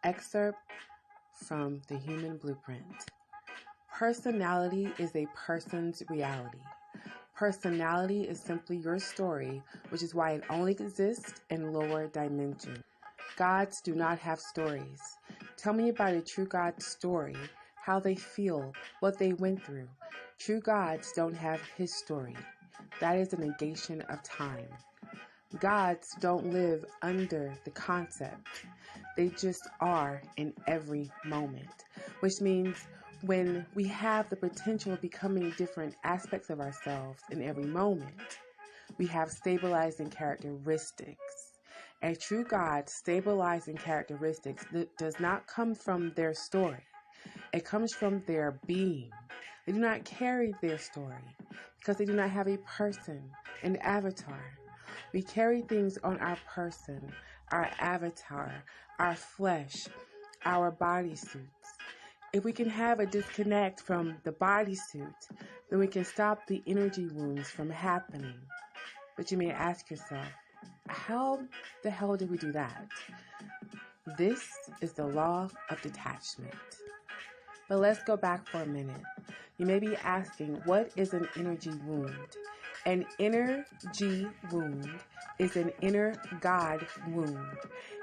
Excerpt from the Human Blueprint. Personality is a person's reality. Personality is simply your story, which is why it only exists in lower dimensions. Gods do not have stories. Tell me about a true God's story, how they feel, what they went through. True gods don't have his story. That is a negation of time. Gods don't live under the concept. They just are in every moment, which means when we have the potential of becoming different aspects of ourselves in every moment, we have stabilizing characteristics. A true God's stabilizing characteristics does not come from their story. It comes from their being. They do not carry their story because they do not have a person, an avatar. We carry things on our person, our avatar, our flesh, our bodysuits. If we can have a disconnect from the bodysuit, then we can stop the energy wounds from happening. But you may ask yourself, how the hell did we do that? This is the law of detachment. But let's go back for a minute. You may be asking, what is an energy wound? An energy wound is an inner God wound.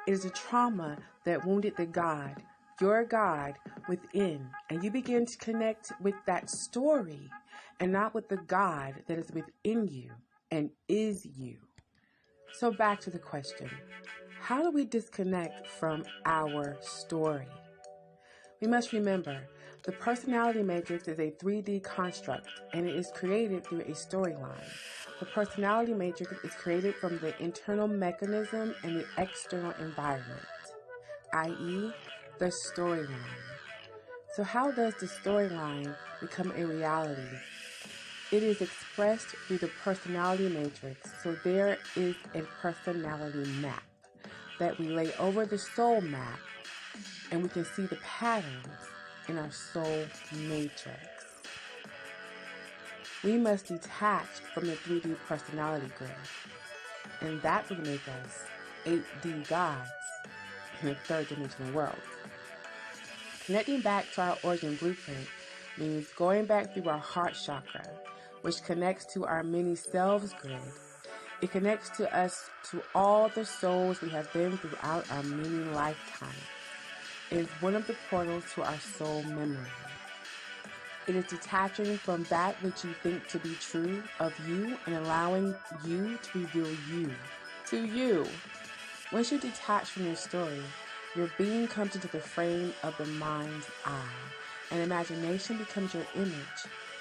It is a trauma that wounded the God, your God, within. And you begin to connect with that story and not with the God that is within you and is you. So back to the question, how do we disconnect from our story? We must remember, the personality matrix is a 3D construct, and it is created through a storyline. The personality matrix is created from the internal mechanism and the external environment, i.e., the storyline. So how does the storyline become a reality? It is expressed through the personality matrix, so there is a personality map that we lay over the soul map, and we can see the patterns in our soul matrix. We must detach from the 3D personality grid, and that would make us 8D gods in a third dimensional world. Connecting back to our origin blueprint means going back through our heart chakra, which connects to our many selves grid. It connects to us, to all the souls we have been throughout our many lifetimes. It is one of the portals to our soul memory. It is detaching from that which you think to be true of you and allowing you to reveal you to you. Once you detach from your story, your being comes into the frame of the mind's eye, and imagination becomes your image,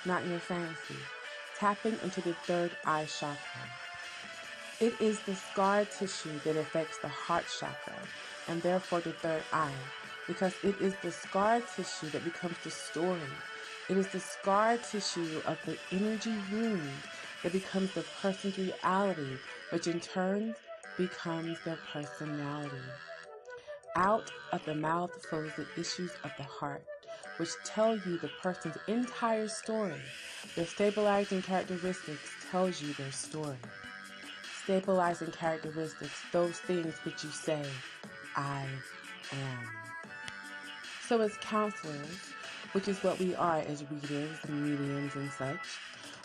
not your fantasy, tapping into the third eye chakra. It is the scar tissue that affects the heart chakra, and therefore the third eye, because it is the scar tissue that becomes the story. It is the scar tissue of the energy wound that becomes the person's reality, which in turn becomes their personality. Out of the mouth flows the issues of the heart, which tell you the person's entire story. Their stabilizing characteristics tells you their story. Stabilizing characteristics, those things which you say, I am. So as counselors, which is what we are as readers and mediums and such,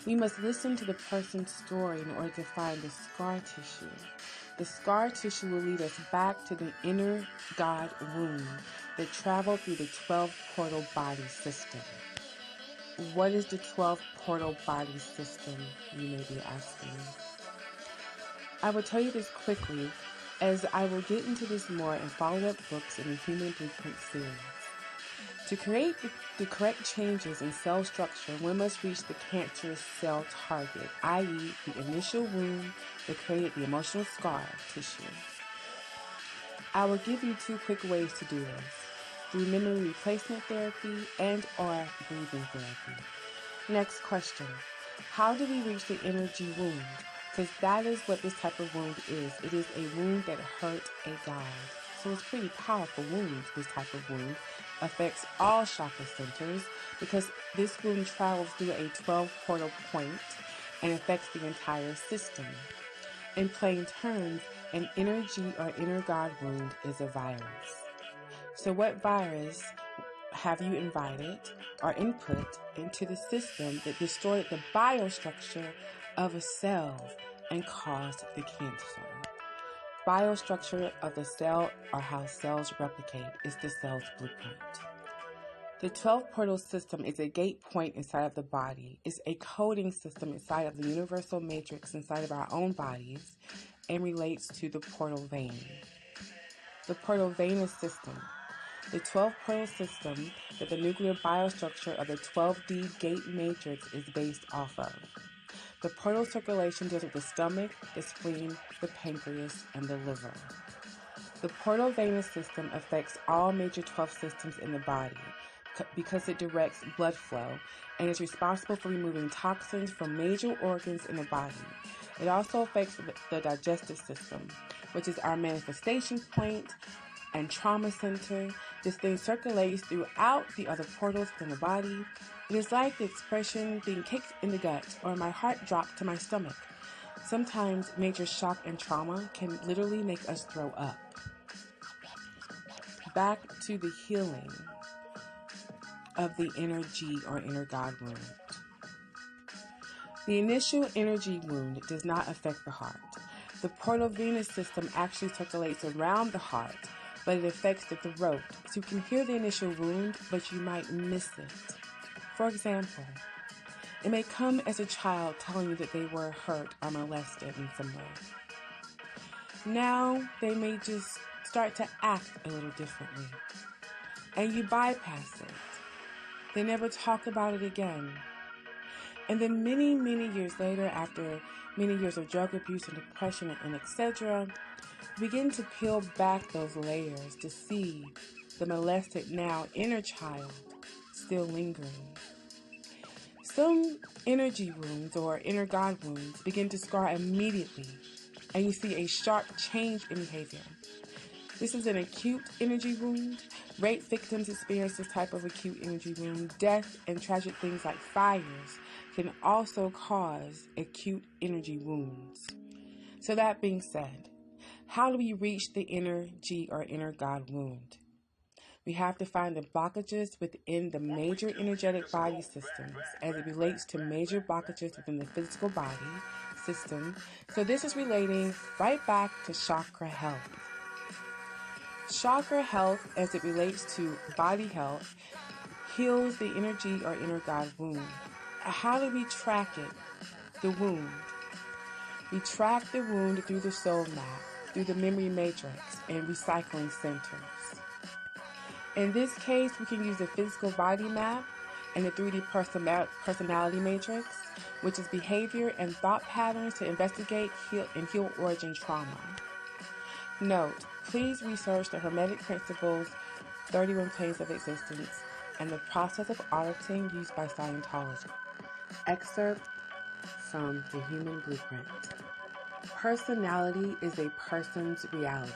we must listen to the person's story in order to find the scar tissue. The scar tissue will lead us back to the inner God wound that traveled through the 12 portal body system. What is the 12 portal body system, you may be asking? I will tell you this quickly, as I will get into this more in follow-up books in the Human Blueprint series. To create the correct changes in cell structure, one must reach the cancerous cell target, i.e. the initial wound that created the emotional scar tissue. I will give you 2 quick ways to do this, through memory replacement therapy and or breathing therapy. Next question, how do we reach the energy wound? Because that is what this type of wound is. It is a wound that hurt a god. So it's pretty powerful wound. This type of wound affects all chakra centers because this wound travels through a 12 portal point and affects the entire system. In plain terms, an energy or inner god wound is a virus. So what virus have you invited or input into the system that destroyed the biostructure of a cell and caused the cancer? Biostructure of the cell, or how cells replicate, is the cell's blueprint. The 12 portal system is a gate point inside of the body. It's a coding system inside of the universal matrix inside of our own bodies and relates to the portal vein. The portal venous system. The 12 portal system that the nuclear biostructure of the 12D gate matrix is based off of. The portal circulation deals with the stomach, the spleen, the pancreas, and the liver. The portal venous system affects all major 12 systems in the body because it directs blood flow and is responsible for removing toxins from major organs in the body. It also affects the digestive system, which is our manifestation point and trauma center. This thing circulates throughout the other portals in the body. It is like the expression being kicked in the gut or my heart dropped to my stomach. Sometimes major shock and trauma can literally make us throw up. Back to the healing of the inner G or inner God wound. The initial energy wound does not affect the heart. The portal venous system actually circulates around the heart, but it affects the throat. So you can hear the initial wound, but you might miss it. For example, it may come as a child telling you that they were hurt or molested in some way. Now they may just start to act a little differently, and you bypass it. They never talk about it again. And then many, many years later, after many years of drug abuse and depression and etc., begin to peel back those layers to see the molested now inner child still lingering. Some energy wounds or inner God wounds begin to scar immediately, and you see a sharp change in behavior. This is an acute energy wound. Rape victims experience this type of acute energy wound. Death and tragic things like fires can also cause acute energy wounds. So that being said, how do we reach the inner G or inner God wound? We have to find the blockages within the major energetic body systems as it relates to major blockages within the physical body system. So this is relating right back to chakra health. Chakra health, as it relates to body health, heals the inner G or inner God wound. How do we track it? The wound. We track the wound through the soul map, through the memory matrix, and recycling centers. In this case, we can use the physical body map and the 3D personality matrix, which is behavior and thought patterns to investigate, heal origin trauma. Note, please research the Hermetic Principles, 31 Planes of Existence, and the process of auditing used by Scientology. Excerpt from the Human Blueprint. Personality is a person's reality.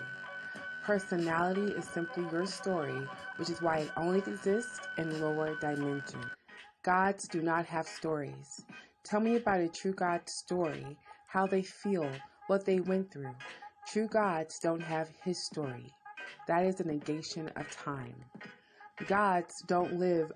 Personality is simply your story, which is why it only exists in lower dimensions. Gods do not have stories. Tell me about a true God's story, how they feel, what they went through. True gods don't have his story. That is a negation of time. Gods don't live